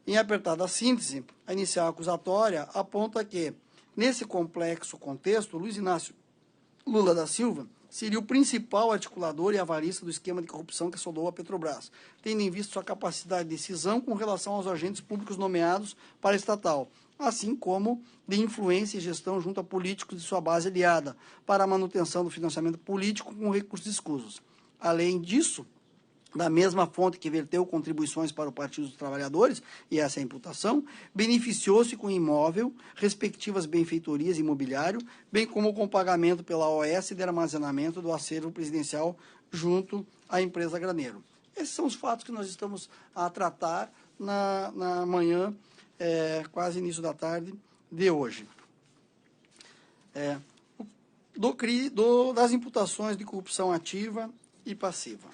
Em apertada síntese, a inicial acusatória aponta que, nesse complexo contexto, Luiz Inácio Lula da Silva seria o principal articulador e avarista do esquema de corrupção que assolou a Petrobras, tendo em vista sua capacidade de decisão com relação aos agentes públicos nomeados para a estatal, assim como de influência e gestão junto a políticos de sua base aliada, para a manutenção do financiamento político com recursos escusos. Além disso, da mesma fonte que verteu contribuições para o Partido dos Trabalhadores, e essa é a imputação, beneficiou-se com imóvel, respectivas benfeitorias imobiliário, bem como com pagamento pela OS de armazenamento do acervo presidencial junto à empresa Graneiro. Esses são os fatos que nós estamos a tratar na manhã, quase início da tarde de hoje. Das imputações de corrupção ativa e passiva.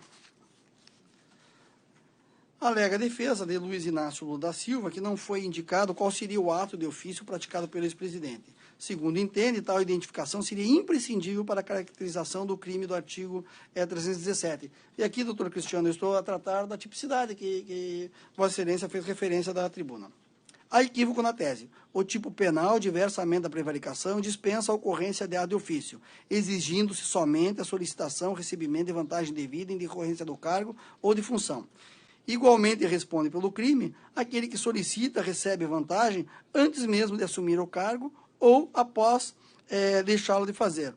Alega a defesa de Luiz Inácio Lula da Silva que não foi indicado qual seria o ato de ofício praticado pelo ex-presidente. Segundo entende, tal identificação seria imprescindível para a caracterização do crime do artigo 317. E aqui, doutor Cristiano, eu estou a tratar da tipicidade que Vossa Excelência fez referência da tribuna. Há equívoco na tese. O tipo penal, diversamente da prevaricação, dispensa a ocorrência de ato de ofício, exigindo-se somente a solicitação, recebimento de vantagem devida em decorrência do cargo ou de função. Igualmente responde pelo crime aquele que solicita, recebe vantagem antes mesmo de assumir o cargo ou após deixá-lo de fazer.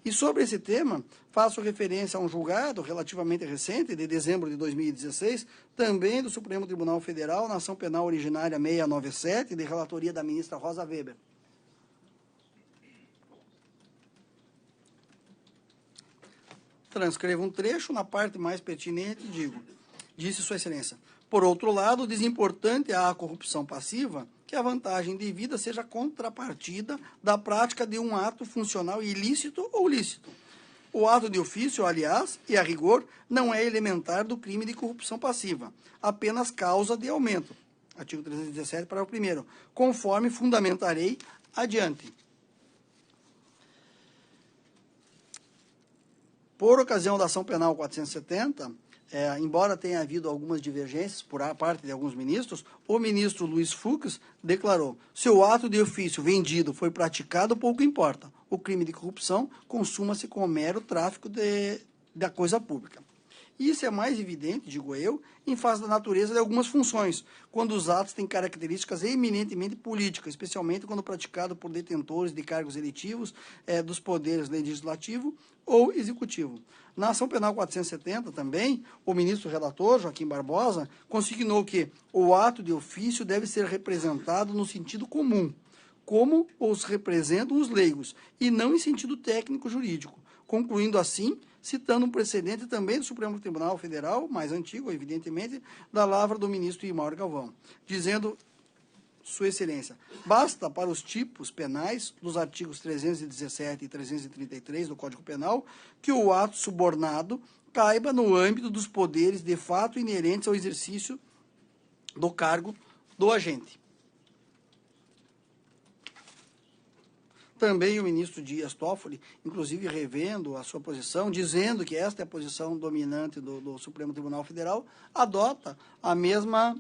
E sobre esse tema, faço referência a um julgado relativamente recente, de dezembro de 2016, também do Supremo Tribunal Federal, na ação penal originária 697, de relatoria da ministra Rosa Weber. Transcrevo um trecho na parte mais pertinente e digo: disse Sua Excelência, por outro lado, desimportante à corrupção passiva que a vantagem devida seja contrapartida da prática de um ato funcional ilícito ou lícito. O ato de ofício, aliás, e a rigor, não é elementar do crime de corrupção passiva, apenas causa de aumento. Artigo 317, parágrafo 1º, conforme fundamentarei adiante. Por ocasião da ação penal 470, embora tenha havido algumas divergências por parte de alguns ministros, o ministro Luiz Fux declarou: se o ato de ofício vendido foi praticado, pouco importa. O crime de corrupção consuma-se com o mero tráfico da coisa pública. Isso é mais evidente, digo eu, em face da natureza de algumas funções, quando os atos têm características eminentemente políticas, especialmente quando praticado por detentores de cargos eletivos dos poderes legislativo ou executivo. Na ação penal 470 também, o ministro relator, Joaquim Barbosa, consignou que o ato de ofício deve ser representado no sentido comum, como os representam os leigos, e não em sentido técnico-jurídico, concluindo assim, citando um precedente também do Supremo Tribunal Federal, mais antigo, evidentemente, da lavra do ministro Imauro Galvão, dizendo: Sua Excelência, basta para os tipos penais dos artigos 317 e 333 do Código Penal que o ato subornado caiba no âmbito dos poderes de fato inerentes ao exercício do cargo do agente. Também o ministro Dias Toffoli, inclusive revendo a sua posição, dizendo que esta é a posição dominante do Supremo Tribunal Federal, adota a mesma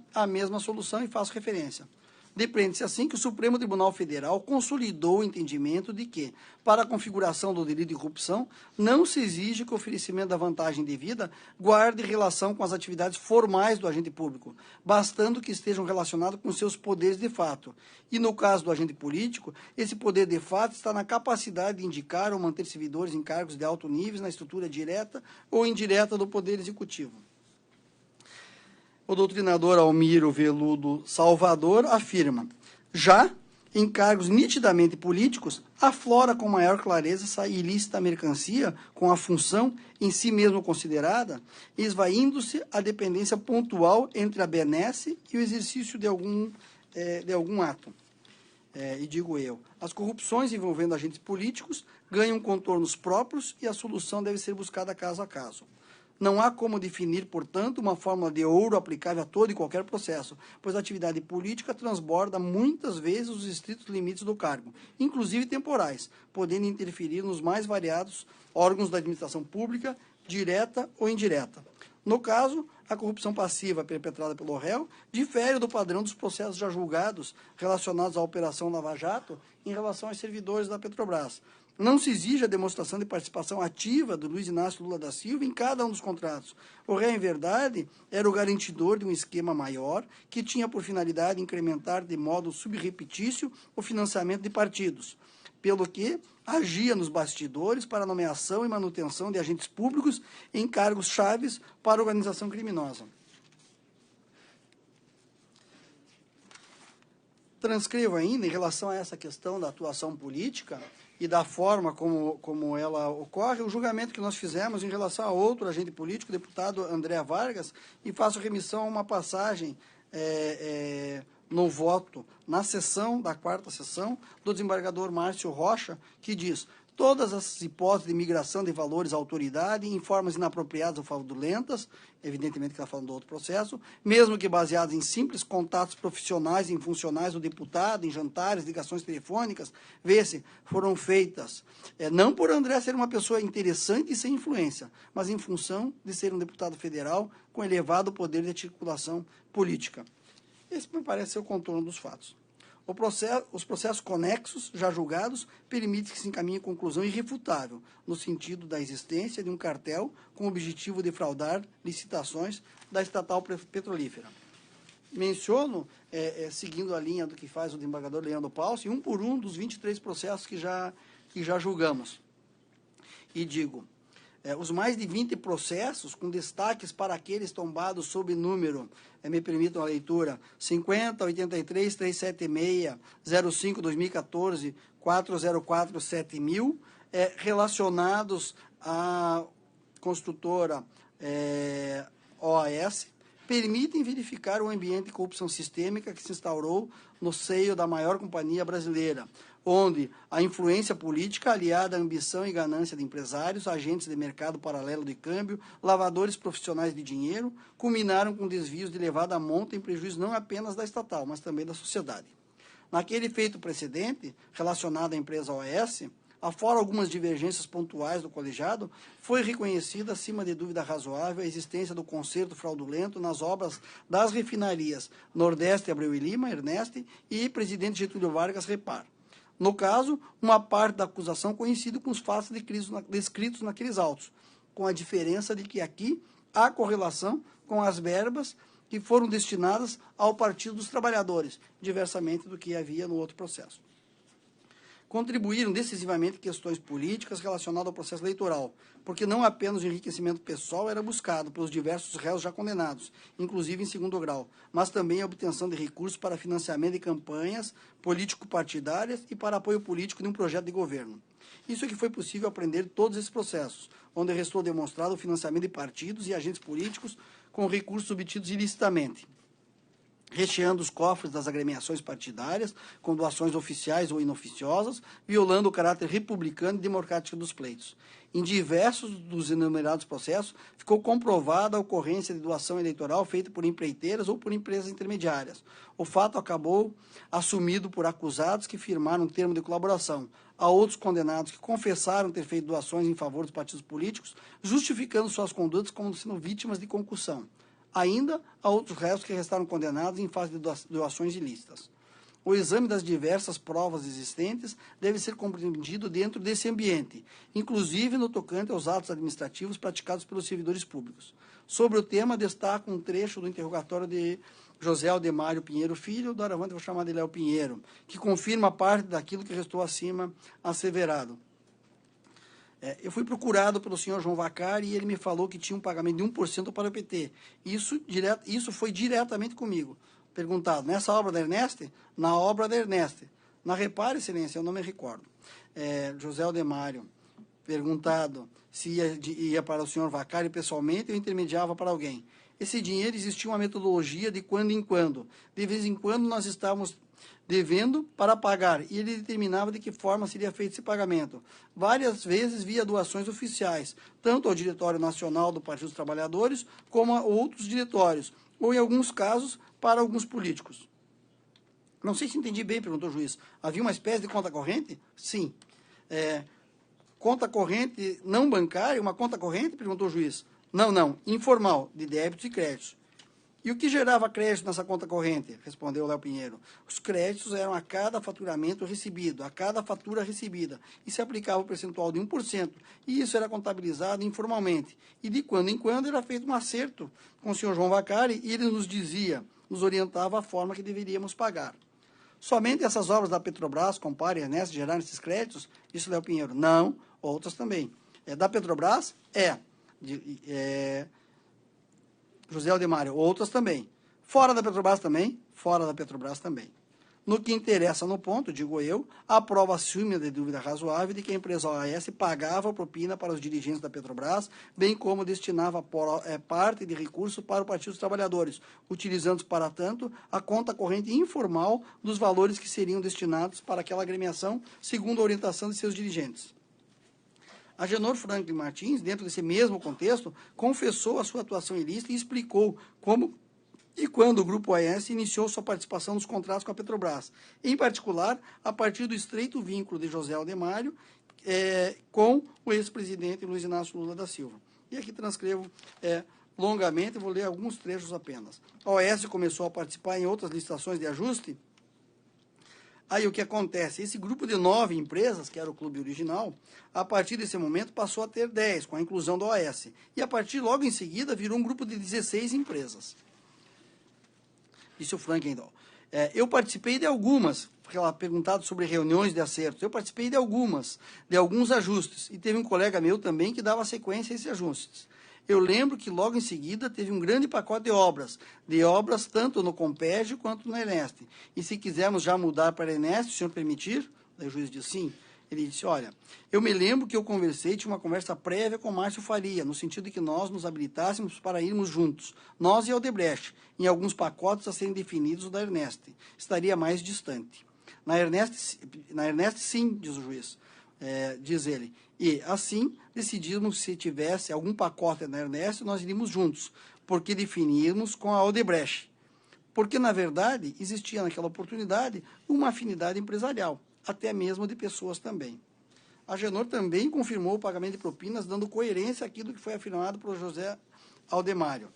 solução e faz referência. Depreende-se assim que o Supremo Tribunal Federal consolidou o entendimento de que, para a configuração do delito de corrupção, não se exige que o oferecimento da vantagem devida guarde relação com as atividades formais do agente público, bastando que estejam relacionados com seus poderes de fato. E, no caso do agente político, esse poder de fato está na capacidade de indicar ou manter servidores em cargos de alto nível na estrutura direta ou indireta do Poder Executivo. O doutrinador Almiro Veludo Salvador afirma: já em cargos nitidamente políticos, aflora com maior clareza essa ilícita mercancia com a função em si mesmo considerada, esvaindo-se a dependência pontual entre a benesse e o exercício de algum ato. E digo eu, as corrupções envolvendo agentes políticos ganham contornos próprios e a solução deve ser buscada caso a caso. Não há como definir, portanto, uma fórmula de ouro aplicável a todo e qualquer processo, pois a atividade política transborda muitas vezes os estritos limites do cargo, inclusive temporais, podendo interferir nos mais variados órgãos da administração pública, direta ou indireta. No caso, a corrupção passiva perpetrada pelo réu difere do padrão dos processos já julgados relacionados à Operação Lava Jato em relação aos servidores da Petrobras. Não se exige a demonstração de participação ativa do Luiz Inácio Lula da Silva em cada um dos contratos. O réu, em verdade, era o garantidor de um esquema maior que tinha por finalidade incrementar de modo subrepetício o financiamento de partidos, pelo que agia nos bastidores para a nomeação e manutenção de agentes públicos em cargos chaves para a organização criminosa. Transcrevo ainda, em relação a essa questão da atuação política e da forma como ela ocorre, o julgamento que nós fizemos em relação a outro agente político, o deputado André Vargas, e faço remissão a uma passagem no voto, na sessão, da quarta sessão, do desembargador Márcio Rocha, que diz: todas as hipóteses de migração de valores à autoridade em formas inapropriadas ou fraudulentas, evidentemente que está falando do outro processo, mesmo que baseadas em simples contatos profissionais e funcionais do deputado, em jantares, ligações telefônicas, vê-se, foram feitas, não por André ser uma pessoa interessante e sem influência, mas em função de ser um deputado federal com elevado poder de articulação política. Esse me parece ser o contorno dos fatos. Os processos conexos, já julgados, permitem que se encaminhe a conclusão irrefutável, no sentido da existência de um cartel com o objetivo de fraudar licitações da estatal petrolífera. Menciono, seguindo a linha do que faz o desembargador Leandro Paulson, um por um dos 23 processos que já julgamos. E digo, os mais de 20 processos, com destaques para aqueles tombados sob número, me permitam a leitura, 50, 83, 376, 05, 2014, 404, 7000, relacionados à construtora OAS, permitem verificar o ambiente de corrupção sistêmica que se instaurou no seio da maior companhia brasileira, onde a influência política aliada à ambição e ganância de empresários, agentes de mercado paralelo de câmbio, lavadores profissionais de dinheiro, culminaram com desvios de elevada monta em prejuízo não apenas da estatal, mas também da sociedade. Naquele feito precedente, relacionado à empresa OAS, afora algumas divergências pontuais do colegiado, foi reconhecida, acima de dúvida razoável, a existência do conserto fraudulento nas obras das refinarias Nordeste Abreu e Lima, Ernest, e Presidente Getúlio Vargas, Repar. No caso, uma parte da acusação coincide com os fatos descritos naqueles autos, com a diferença de que aqui há correlação com as verbas que foram destinadas ao Partido dos Trabalhadores, diversamente do que havia no outro processo. Contribuíram decisivamente questões políticas relacionadas ao processo eleitoral, porque não apenas o enriquecimento pessoal era buscado pelos diversos réus já condenados, inclusive em segundo grau, mas também a obtenção de recursos para financiamento de campanhas político-partidárias e para apoio político de um projeto de governo. Isso é que foi possível aprender todos esses processos, onde restou demonstrado o financiamento de partidos e agentes políticos com recursos obtidos ilicitamente, recheando os cofres das agremiações partidárias com doações oficiais ou inoficiosas, violando o caráter republicano e democrático dos pleitos. Em diversos dos enumerados processos, ficou comprovada a ocorrência de doação eleitoral feita por empreiteiras ou por empresas intermediárias. O fato acabou assumido por acusados que firmaram um termo de colaboração, a outros condenados que confessaram ter feito doações em favor dos partidos políticos, justificando suas condutas como sendo vítimas de concussão. Ainda há outros réus que restaram condenados em fase de doações ilícitas. O exame das diversas provas existentes deve ser compreendido dentro desse ambiente, inclusive no tocante aos atos administrativos praticados pelos servidores públicos. Sobre o tema, destaco um trecho do interrogatório de José Aldemário Pinheiro Filho, doravante vou chamar de Léo Pinheiro, que confirma parte daquilo que restou acima asseverado. Eu fui procurado pelo senhor João Vacari e ele me falou que tinha um pagamento de 1% para o PT. Isso foi diretamente comigo. Perguntado, nessa obra da Ernest? Na obra da Ernest. Na Repare, excelência, eu não me recordo. José Aldemário, perguntado se ia para o senhor Vacari pessoalmente ou intermediava para alguém. Esse dinheiro existia uma metodologia de quando em quando. De vez em quando nós estávamos devendo para pagar, e ele determinava de que forma seria feito esse pagamento. Várias vezes via doações oficiais, tanto ao Diretório Nacional do Partido dos Trabalhadores, como a outros diretórios, ou em alguns casos, para alguns políticos. Não sei se entendi bem, perguntou o juiz. Havia uma espécie de conta corrente? Sim. Conta corrente não bancária, uma conta corrente? Perguntou o juiz. Não, informal, de débitos e créditos. E o que gerava crédito nessa conta corrente? Respondeu Léo Pinheiro. Os créditos eram a cada faturamento recebido, a cada fatura recebida, e se aplicava o percentual de 1%, e isso era contabilizado informalmente. E de quando em quando era feito um acerto com o senhor João Vacari, e ele nos dizia, nos orientava a forma que deveríamos pagar. Somente essas obras da Petrobras, Compar e Ernesto, geraram esses créditos? Disse Léo Pinheiro. Não, outras também. Da Petrobras? José Aldemário, outras também. Fora da Petrobras também? Fora da Petrobras também. No que interessa no ponto, digo eu, a prova assume de dúvida razoável de que a empresa OAS pagava propina para os dirigentes da Petrobras, bem como destinava parte de recursos para o Partido dos Trabalhadores, utilizando para tanto a conta corrente informal dos valores que seriam destinados para aquela agremiação, segundo a orientação de seus dirigentes. Agenor Franklin Martins, dentro desse mesmo contexto, confessou a sua atuação ilícita e explicou como e quando o Grupo OAS iniciou sua participação nos contratos com a Petrobras, em particular, a partir do estreito vínculo de José Aldemário com o ex-presidente Luiz Inácio Lula da Silva. E aqui transcrevo longamente, vou ler alguns trechos apenas. A OAS começou a participar em outras licitações de ajuste. Aí o que acontece? Esse grupo de 9 empresas, que era o clube original, a partir desse momento passou a ter 10, com a inclusão da OAS. E a partir, logo em seguida, virou um grupo de 16 empresas. Disse o Franklin. Eu participei de algumas, porque ela perguntado sobre reuniões de acertos, eu participei de alguns ajustes, e teve um colega meu também que dava sequência a esses ajustes. Eu lembro que logo em seguida teve um grande pacote de obras tanto no Compeg quanto no Enest. E se quisermos já mudar para a Enest, se o senhor permitir, daí o juiz disse sim. Ele disse, olha, eu me lembro que eu tinha uma conversa prévia com Márcio Faria, no sentido de que nós nos habilitássemos para irmos juntos, nós e a Odebrecht, em alguns pacotes a serem definidos da Ernest. Estaria mais distante. Na Ernest sim, diz o juiz, diz ele. E, assim, decidimos se tivesse algum pacote na Ernest, nós iríamos juntos, porque definimos com a Odebrecht. Porque, na verdade, existia naquela oportunidade uma afinidade empresarial, até mesmo de pessoas também. A Agenor também confirmou o pagamento de propinas, dando coerência àquilo que foi afirmado por José Aldemário.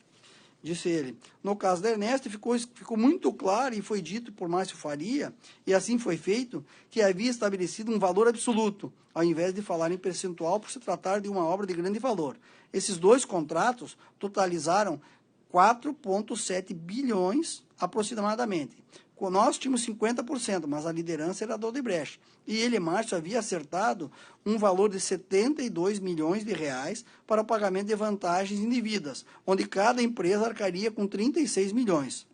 Disse ele, no caso da Ernest, ficou muito claro e foi dito por Márcio Faria, e assim foi feito, que havia estabelecido um valor absoluto, ao invés de falar em percentual, por se tratar de uma obra de grande valor. Esses dois contratos totalizaram 4,7 bilhões aproximadamente. Nós tínhamos 50%, mas a liderança era da Odebrecht. E ele, Márcio, havia acertado um valor de 72 milhões de reais para o pagamento de vantagens indevidas, onde cada empresa arcaria com 36 milhões.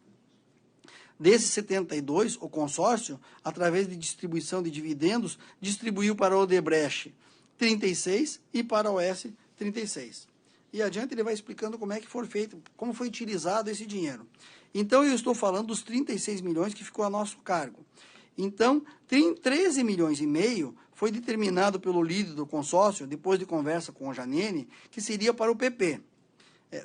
Desses 72, o consórcio, através de distribuição de dividendos, distribuiu para a Odebrecht 36 e para a OAS 36. E adiante ele vai explicando como é que foi feito, como foi utilizado esse dinheiro. Então, eu estou falando dos 36 milhões que ficou a nosso cargo. Então, 13 milhões e meio foi determinado pelo líder do consórcio, depois de conversa com o Janene, que seria para o PP.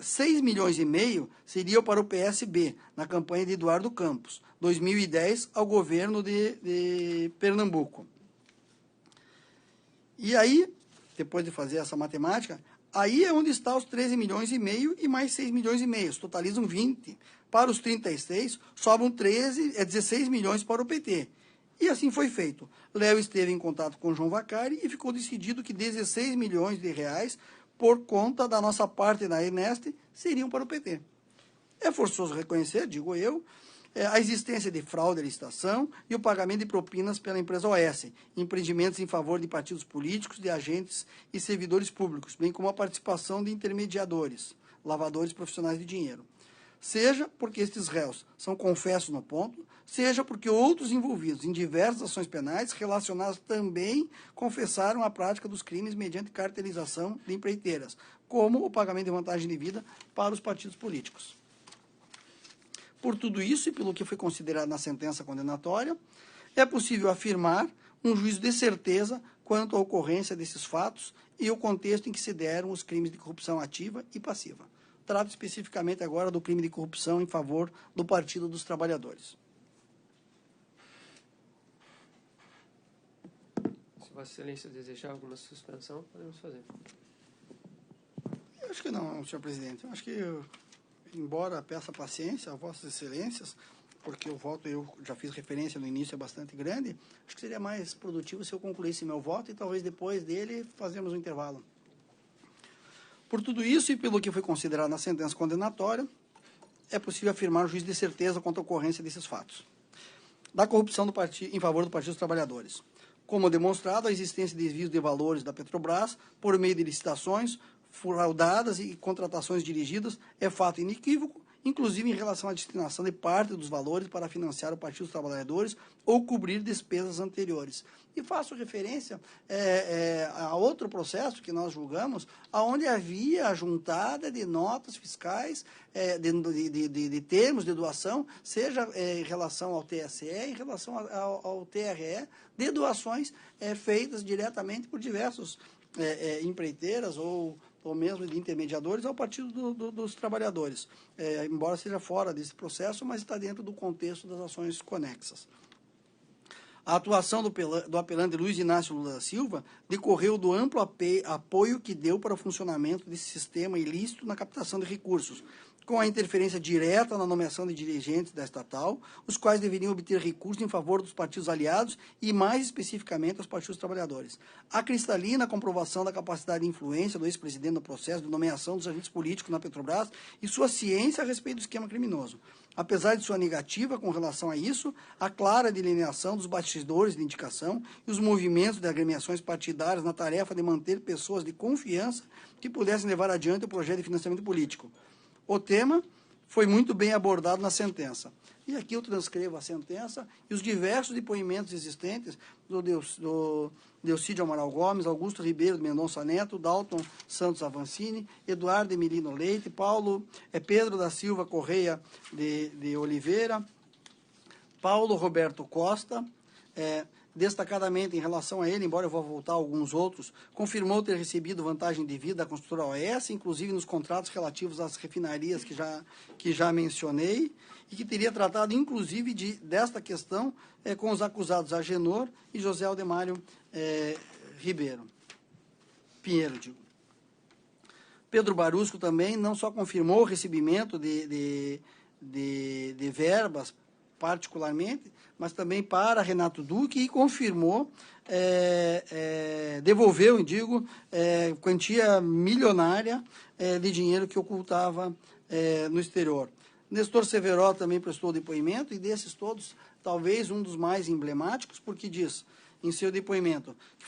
6 milhões e meio seriam para o PSB, na campanha de Eduardo Campos, 2010, ao governo de Pernambuco. E aí, depois de fazer essa matemática, aí é onde está os 13 milhões e meio e mais 6 milhões e meio, totalizam 20. Para os 36, sobram 16 milhões para o PT. E assim foi feito. Léo esteve em contato com João Vacari e ficou decidido que 16 milhões de reais, por conta da nossa parte na Ernest, seriam para o PT. É forçoso reconhecer, digo eu, a existência de fraude à licitação e o pagamento de propinas pela empresa OAS, empreendimentos em favor de partidos políticos, de agentes e servidores públicos, bem como a participação de intermediadores, lavadores profissionais de dinheiro. Seja porque estes réus são confessos no ponto, seja porque outros envolvidos em diversas ações penais relacionadas também confessaram a prática dos crimes mediante cartelização de empreiteiras, como o pagamento de vantagem de vida para os partidos políticos. Por tudo isso e pelo que foi considerado na sentença condenatória, é possível afirmar um juízo de certeza quanto à ocorrência desses fatos e o contexto em que se deram os crimes de corrupção ativa e passiva. Trato especificamente agora do crime de corrupção em favor do Partido dos Trabalhadores. Se Vossa Excelência desejar alguma suspensão, podemos fazer. Acho que não, senhor presidente. Eu acho que, embora peça paciência a vossas excelências, porque o voto, eu já fiz referência no início, é bastante grande, acho que seria mais produtivo se eu concluísse meu voto e talvez depois dele fazermos um intervalo. Por tudo isso e pelo que foi considerado na sentença condenatória, é possível afirmar o juízo de certeza quanto à ocorrência desses fatos. Da corrupção do partido, em favor do Partido dos Trabalhadores. Como demonstrado, a existência de desvios de valores da Petrobras por meio de licitações fraudadas e contratações dirigidas é fato inequívoco, inclusive em relação à destinação de parte dos valores para financiar o Partido dos Trabalhadores ou cobrir despesas anteriores. E faço referência a outro processo que nós julgamos, onde havia a juntada de notas fiscais, de termos de doação, seja em relação ao TSE, em relação ao TRE, de doações feitas diretamente por diversos empreiteiras ou mesmo de intermediadores ao Partido dos Trabalhadores, embora seja fora desse processo, mas está dentro do contexto das ações conexas. A atuação do apelante Luiz Inácio Lula da Silva decorreu do amplo apoio que deu para o funcionamento desse sistema ilícito na captação de recursos, com a interferência direta na nomeação de dirigentes da estatal, os quais deveriam obter recursos em favor dos partidos aliados e, mais especificamente, aos partidos trabalhadores. A cristalina comprovação da capacidade de influência do ex-presidente no processo de nomeação dos agentes políticos na Petrobras e sua ciência a respeito do esquema criminoso. Apesar de sua negativa com relação a isso, a clara delineação dos bastidores de indicação e os movimentos de agremiações partidárias na tarefa de manter pessoas de confiança que pudessem levar adiante o projeto de financiamento político. O tema foi muito bem abordado na sentença. E aqui eu transcrevo a sentença e os diversos depoimentos existentes do Delcídio Amaral Gomes, Augusto Ribeiro de Mendonça Neto, Dalton Santos Avancini, Eduardo Emilino Leite, Pedro da Silva Correia de Oliveira, Paulo Roberto Costa, destacadamente em relação a ele, embora eu vou voltar a alguns outros, confirmou ter recebido vantagem devida da construtora OS, inclusive nos contratos relativos às refinarias que já mencionei, e que teria tratado, inclusive, desta questão com os acusados Agenor e José Aldemário Pinheiro. Pedro Barusco também não só confirmou o recebimento de verbas, particularmente, mas também para Renato Duque, e confirmou, devolveu, quantia milionária de dinheiro que ocultava no exterior. Nestor Severo também prestou depoimento, e desses todos, talvez um dos mais emblemáticos, porque diz em seu depoimento que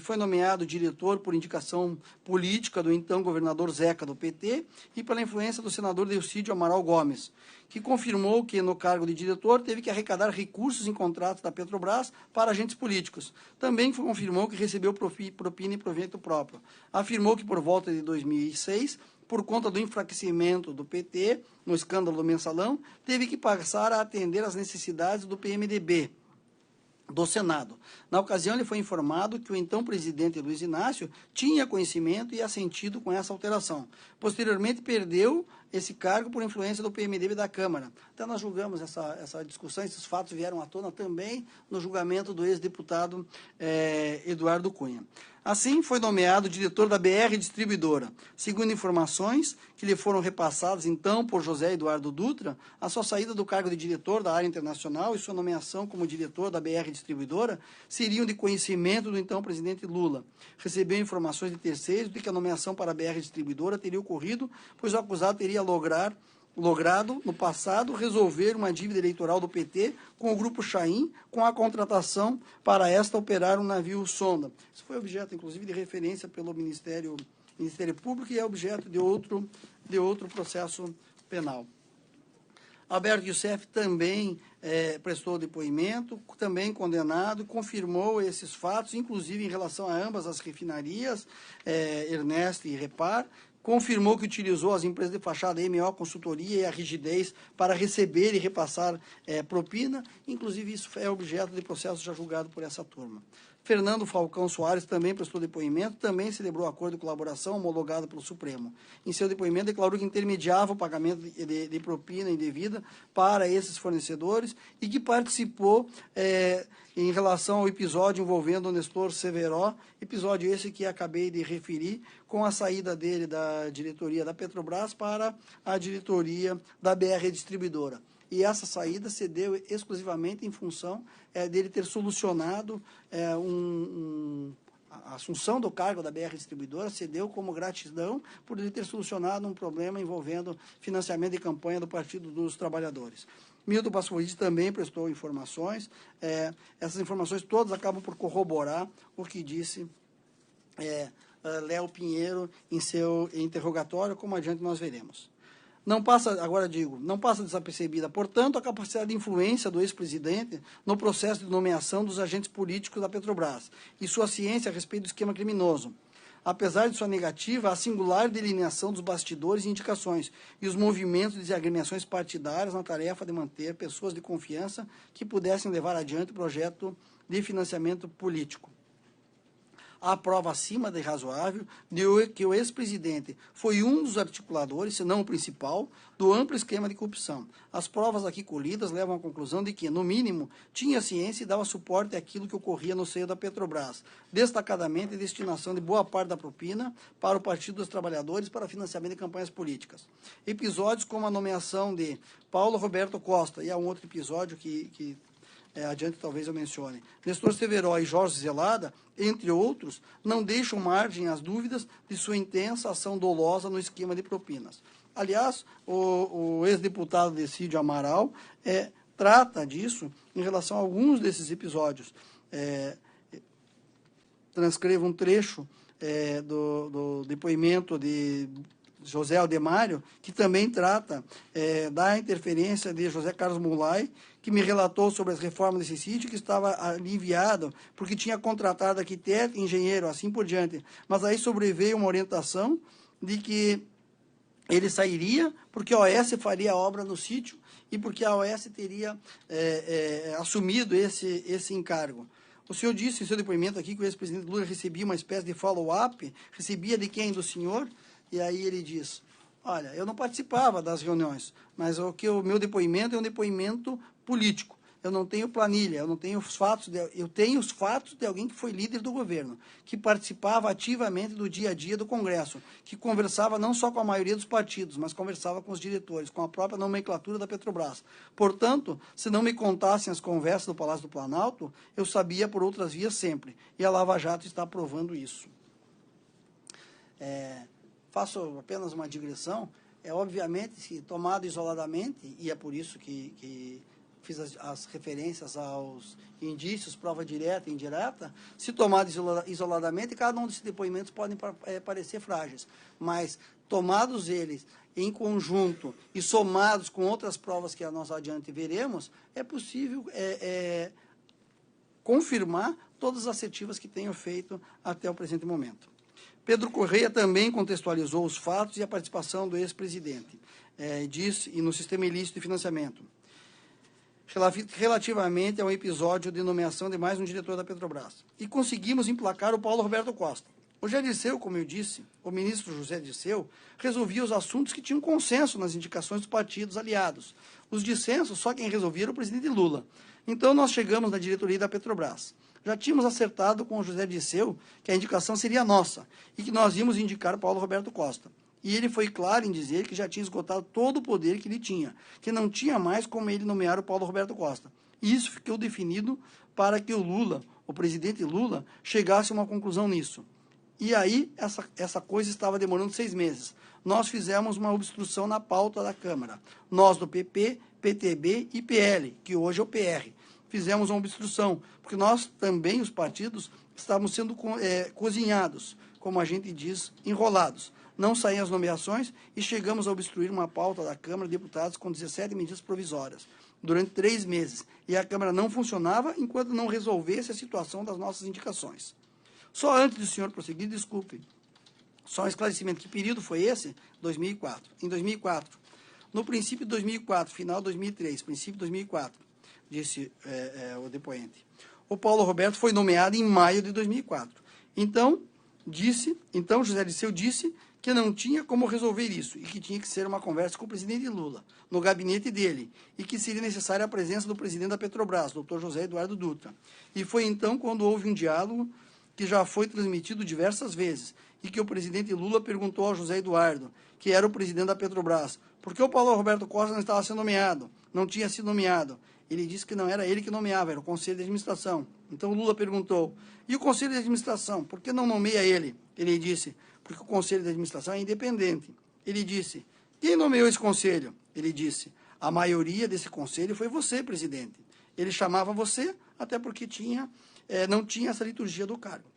foi nomeado diretor por indicação política do então governador Zeca, do PT, e pela influência do senador Delcídio Amaral Gomes, que confirmou que, no cargo de diretor, teve que arrecadar recursos em contratos da Petrobras para agentes políticos. Também confirmou que recebeu propina e proveito próprio. Afirmou que, por volta de 2006, por conta do enfraquecimento do PT, no escândalo do Mensalão, teve que passar a atender às necessidades do PMDB, do Senado. Na ocasião, ele foi informado que o então presidente Luiz Inácio tinha conhecimento e assentido com essa alteração. Posteriormente, perdeu esse cargo por influência do PMDB da Câmara. Até nós julgamos essa discussão, esses fatos vieram à tona também no julgamento do ex-deputado Eduardo Cunha. Assim, foi nomeado diretor da BR Distribuidora. Segundo informações que lhe foram repassadas, então, por José Eduardo Dutra, a sua saída do cargo de diretor da área internacional e sua nomeação como diretor da BR Distribuidora seriam de conhecimento do então presidente Lula. Recebeu informações de terceiros de que a nomeação para a BR Distribuidora teria ocorrido, pois o acusado teria logrado, no passado, resolver uma dívida eleitoral do PT com o Grupo Chaim, com a contratação para esta operar um navio sonda. Isso foi objeto, inclusive, de referência pelo Ministério Público e é objeto de outro processo penal. Alberto Youssef também prestou depoimento, também condenado, confirmou esses fatos, inclusive em relação a ambas as refinarias, Ernest e Repar, confirmou que utilizou as empresas de fachada MO Consultoria e a Rigidez para receber e repassar propina, inclusive isso é objeto de processo já julgado por essa turma. Fernando Falcão Soares também prestou depoimento, também celebrou acordo de colaboração homologado pelo Supremo. Em seu depoimento, declarou que intermediava o pagamento de propina indevida para esses fornecedores e que participou em relação ao episódio envolvendo o Nestor Severo, episódio esse que acabei de referir, com a saída dele da diretoria da Petrobras para a diretoria da BR Distribuidora. E essa saída se deu exclusivamente em função dele ter solucionado a assunção do cargo da BR Distribuidora, se deu como gratidão por ele ter solucionado um problema envolvendo financiamento de campanha do Partido dos Trabalhadores. Milton Pascoal também prestou informações. Essas informações todas acabam por corroborar o que disse Léo Pinheiro em seu interrogatório, como adiante nós veremos. Não passa desapercebida, portanto, a capacidade de influência do ex-presidente no processo de nomeação dos agentes políticos da Petrobras e sua ciência a respeito do esquema criminoso. Apesar de sua negativa, a singular delineação dos bastidores e indicações e os movimentos de agremiações partidárias na tarefa de manter pessoas de confiança que pudessem levar adiante o projeto de financiamento político. Há prova acima de razoável de que o ex-presidente foi um dos articuladores, se não o principal, do amplo esquema de corrupção. As provas aqui colhidas levam à conclusão de que, no mínimo, tinha ciência e dava suporte àquilo que ocorria no seio da Petrobras, destacadamente a destinação de boa parte da propina para o Partido dos Trabalhadores para financiamento de campanhas políticas. Episódios como a nomeação de Paulo Roberto Costa, e há um outro episódio que adiante talvez eu mencione, Nestor Severo e Jorge Zelada, entre outros, não deixam margem às dúvidas de sua intensa ação dolosa no esquema de propinas. Aliás, o ex-deputado Decídio Amaral trata disso em relação a alguns desses episódios. Transcrevo um trecho do depoimento de José Aldemário, que também trata da interferência de José Carlos Mulay, que me relatou sobre as reformas desse sítio, que estava aliviado porque tinha contratado arquiteto, engenheiro, assim por diante. Mas aí sobreveio uma orientação de que ele sairia porque a OAS faria a obra no sítio e porque a OAS teria assumido esse encargo. O senhor disse em seu depoimento aqui que o ex-presidente Lula recebia uma espécie de follow-up, recebia de quem? Do senhor? E aí ele diz, olha, eu não participava das reuniões, mas o meu depoimento é um depoimento político. Eu não tenho planilha, eu não tenho os fatos, eu tenho os fatos de alguém que foi líder do governo, que participava ativamente do dia a dia do Congresso, que conversava não só com a maioria dos partidos, mas conversava com os diretores, com a própria nomenclatura da Petrobras. Portanto, se não me contassem as conversas do Palácio do Planalto, eu sabia por outras vias sempre. E a Lava Jato está provando isso. Faço apenas uma digressão, obviamente, se tomado isoladamente, e é por isso que fiz as referências aos indícios, prova direta e indireta, se tomado isoladamente, cada um desses depoimentos podem parecer frágeis, mas tomados eles em conjunto e somados com outras provas que nós adiante veremos, é possível confirmar todas as assertivas que tenho feito até o presente momento. Pedro Correia também contextualizou os fatos e a participação do ex-presidente, disse, e no sistema ilícito de financiamento, relativamente ao episódio de nomeação de mais um diretor da Petrobras. E conseguimos emplacar o Paulo Roberto Costa. O José Dirceu, como eu disse, o ministro José Dirceu, resolvia os assuntos que tinham consenso nas indicações dos partidos aliados. Os dissensos, só quem resolvia era o presidente Lula. Então, nós chegamos na diretoria da Petrobras. Já tínhamos acertado com o José Dirceu que a indicação seria nossa e que nós íamos indicar Paulo Roberto Costa. E ele foi claro em dizer que já tinha esgotado todo o poder que ele tinha, que não tinha mais como ele nomear o Paulo Roberto Costa. E isso ficou definido para que o Lula, o presidente Lula, chegasse a uma conclusão nisso. E aí, essa coisa estava demorando 6 meses. Nós fizemos uma obstrução na pauta da Câmara. Nós do PP, PTB e PL, que hoje é o PR. Fizemos uma obstrução, porque nós também, os partidos, estávamos sendo cozinhados, como a gente diz, enrolados. Não saíam as nomeações e chegamos a obstruir uma pauta da Câmara de Deputados com 17 medidas provisórias, durante 3 meses. E a Câmara não funcionava enquanto não resolvesse a situação das nossas indicações. Só antes do senhor prosseguir, desculpe, só um esclarecimento, que período foi esse? 2004. Em 2004, no princípio de 2004, final de 2003, princípio de 2004, disse o depoente, o Paulo Roberto foi nomeado em maio de 2004. Então José Dirceu disse que não tinha como resolver isso e que tinha que ser uma conversa com o presidente Lula, no gabinete dele, e que seria necessária a presença do presidente da Petrobras, Dr. José Eduardo Dutra. E foi então quando houve um diálogo que já foi transmitido diversas vezes, e que o presidente Lula perguntou ao José Eduardo, que era o presidente da Petrobras, por que o Paulo Roberto Costa não estava sendo nomeado, não tinha sido nomeado. Ele disse que não era ele que nomeava, era o Conselho de Administração. Então o Lula perguntou, e o Conselho de Administração, por que não nomeia ele? Ele disse, porque o Conselho de Administração é independente. Ele disse, quem nomeou esse conselho? Ele disse, a maioria desse conselho foi você, presidente. Ele chamava você, até porque não tinha essa liturgia do cargo.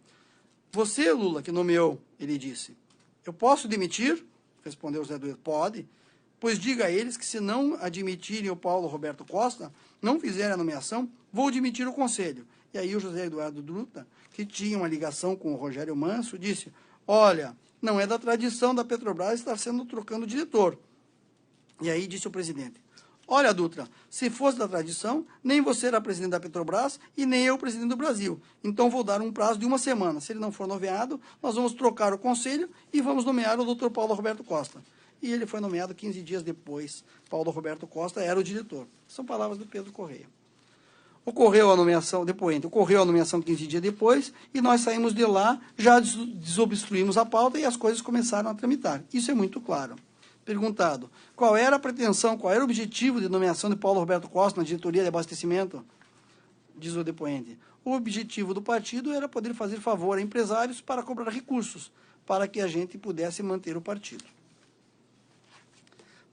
Você, Lula, que nomeou, ele disse. Eu posso demitir? Respondeu José Eduardo. Pode. Pois diga a eles que se não admitirem o Paulo Roberto Costa, não fizerem a nomeação, vou demitir o conselho. E aí o José Eduardo Dutra, que tinha uma ligação com o Rogério Manso, disse, olha, não é da tradição da Petrobras estar trocando diretor. E aí disse o presidente, olha, Dutra, se fosse da tradição, nem você era presidente da Petrobras e nem eu presidente do Brasil. Então vou dar um prazo de 1 semana. Se ele não for nomeado, nós vamos trocar o conselho e vamos nomear o doutor Paulo Roberto Costa. E ele foi nomeado 15 dias depois. Paulo Roberto Costa era o diretor. São palavras do Pedro Correia. Ocorreu a nomeação 15 dias depois, e nós saímos de lá, já desobstruímos a pauta e as coisas começaram a tramitar. Isso é muito claro. Perguntado, qual era a pretensão, qual era o objetivo de nomeação de Paulo Roberto Costa na diretoria de abastecimento? Diz o depoente, o objetivo do partido era poder fazer favor a empresários para cobrar recursos, para que a gente pudesse manter o partido.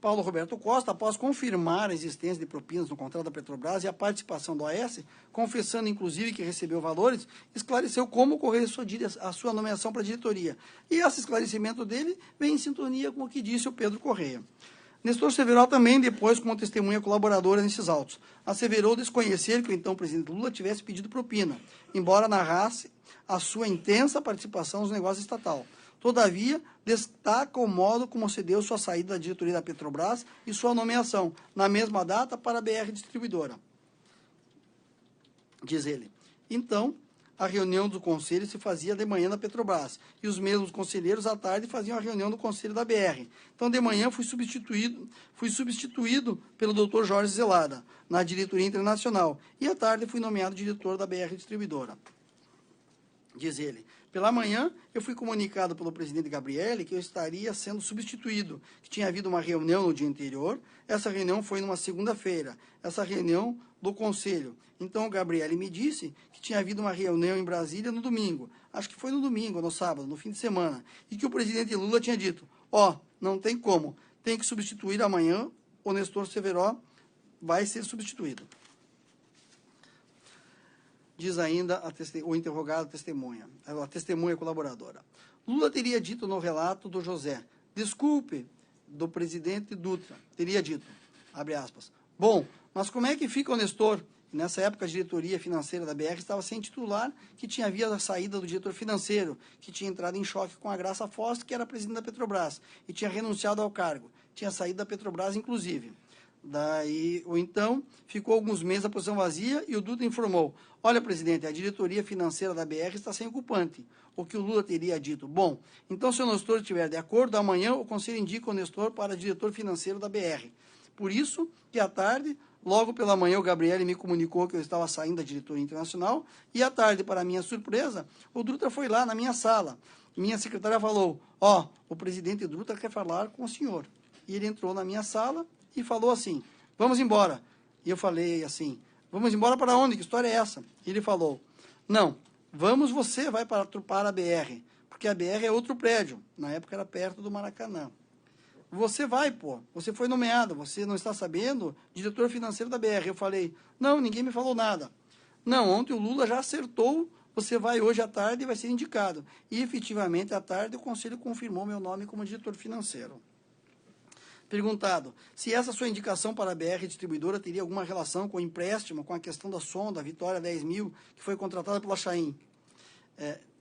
Paulo Roberto Costa, após confirmar a existência de propinas no contrato da Petrobras e a participação do AS, confessando inclusive que recebeu valores, esclareceu como ocorreu a sua nomeação para a diretoria. E esse esclarecimento dele vem em sintonia com o que disse o Pedro Correia. Nestor Severo também, depois, como testemunha colaboradora nesses autos, asseverou desconhecer que o então presidente Lula tivesse pedido propina, embora narrasse a sua intensa participação nos negócios estatal. Todavia, destaca o modo como se deu sua saída da diretoria da Petrobras e sua nomeação, na mesma data, para a BR Distribuidora. Diz ele. Então, a reunião do conselho se fazia de manhã na Petrobras, e os mesmos conselheiros, à tarde, faziam a reunião do conselho da BR. Então, de manhã, fui substituído pelo Dr. Jorge Zelada, na diretoria internacional, e à tarde fui nomeado diretor da BR Distribuidora. Diz ele. Pela manhã, eu fui comunicado pelo presidente Gabrielli que eu estaria sendo substituído, que tinha havido uma reunião no dia anterior. Essa reunião foi numa segunda-feira, essa reunião do conselho. Então, o Gabrielli me disse que tinha havido uma reunião em Brasília no domingo. Acho que foi no domingo, no sábado, no fim de semana. E que o presidente Lula tinha dito, não tem como, tem que substituir amanhã, o Nestor Severo vai ser substituído. Diz ainda o interrogado a testemunha colaboradora. Lula teria dito no relato do José, desculpe, do presidente Dutra, teria dito, abre aspas, bom, mas como é que fica o Nestor? Nessa época, a diretoria financeira da BR estava sem titular, que tinha havido a saída do diretor financeiro, que tinha entrado em choque com a Graça Foster, que era presidente da Petrobras, e tinha renunciado ao cargo, tinha saído da Petrobras, inclusive. Então, ficou alguns meses a posição vazia e o Dutra informou, olha, presidente, a diretoria financeira da BR está sem ocupante. O que o Lula teria dito? Bom, então se o Nestor estiver de acordo, amanhã o Conselho indica o Nestor para diretor financeiro da BR. Por isso que à tarde, logo pela manhã, o Gabrielli me comunicou que eu estava saindo da diretoria internacional e à tarde, para minha surpresa, o Dutra foi lá na minha sala. Minha secretária falou, o presidente Dutra quer falar com o senhor. E ele entrou na minha sala e falou assim, vamos embora. E eu falei assim, vamos embora para onde? Que história é essa? E ele falou, não, você vai para a BR, porque a BR é outro prédio. Na época era perto do Maracanã. Você vai, você foi nomeado, você não está sabendo? Diretor financeiro da BR. Eu falei, não, ninguém me falou nada. Não, ontem o Lula já acertou, você vai hoje à tarde e vai ser indicado. E efetivamente à tarde o Conselho confirmou meu nome como diretor financeiro. Perguntado se essa sua indicação para a BR Distribuidora teria alguma relação com o empréstimo, com a questão da sonda, a Vitória 10.000, que foi contratada pela Chain.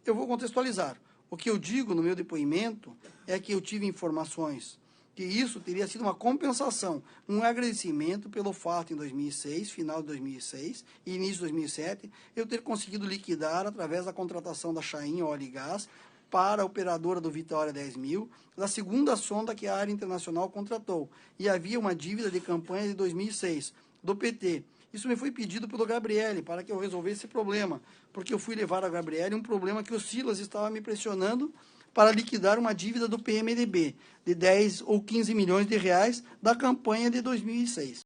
Eu vou contextualizar. O que eu digo no meu depoimento é que eu tive informações que isso teria sido uma compensação, um agradecimento pelo fato em 2006, final de 2006 e início de 2007, eu ter conseguido liquidar através da contratação da Chain Óleo e Gás para a operadora do Vitória 10.000, da segunda sonda que a área internacional contratou. E havia uma dívida de campanha de 2006, do PT. Isso me foi pedido pelo Gabriele para que eu resolvesse esse problema, porque eu fui levar a Gabriele um problema que o Silas estava me pressionando para liquidar uma dívida do PMDB de 10 ou 15 milhões de reais da campanha de 2006.